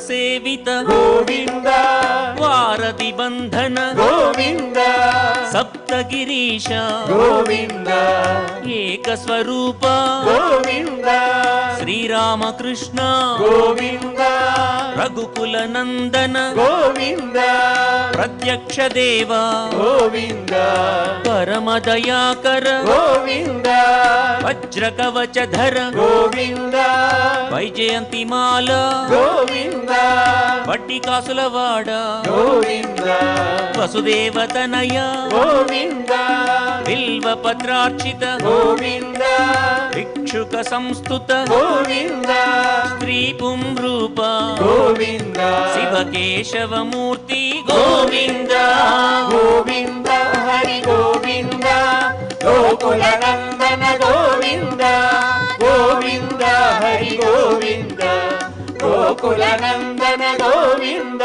ಸೇವಿತ ಗೋವಿಂದ ವಾರದಿ ಬಂಧನ ಗೋವಿಂದ ಸಪ್ತಗಿರೀಶ ಗೋವಿಂದ ಏಕಸ್ವರೂಪ ಗೋವಿಂದ ಶ್ರೀರಾಮಕೃಷ್ಣ ಗೋವಿಂದ ರಘುಕುಲ ನಂದನ ಗೋವಿಂದ ಪ್ರತ್ಯಕ್ಷ ದೇವ ಗೋವಿಂದ ಪರಮದಯಾಕರ ಗೋವಿಂದ ವಜ್ರಕವಚಧರ ಗೋವಿಂದ ವೈಜಯಂತಿ ಮಾಲ ಗೋವಿಂದ ಪಟ್ಟಿಕಾಸುಲವಾಡ ಗೋವಿಂದ ವಸುದೇವತನಯ ಗೋವಿಂದ ಬಿಲ್ವ ಪತ್ರಾರ್ಚಿತ ಗೋವಿಂದ ಭಿಕ್ಷುಕ ಸಂಸ್ತುತ ಗೋವಿಂದ ಸ್ತ್ರೀ ಪುಂರೂಪ ಗೋವಿಂದ ಶಿವಕೇಶವ ಮೂರ್ತಿ ಗೋವಿಂದ ಗೋವಿಂದ ಹರಿ ಗೋವಿಂದ ಗೋಕುಲ ನಂದನ ಗೋವಿಂದ ಗೋವಿಂದ ಹರಿ ಗೋವಿಂದ ಗೋಕುಲ ನಂದನ ಗೋವಿಂದ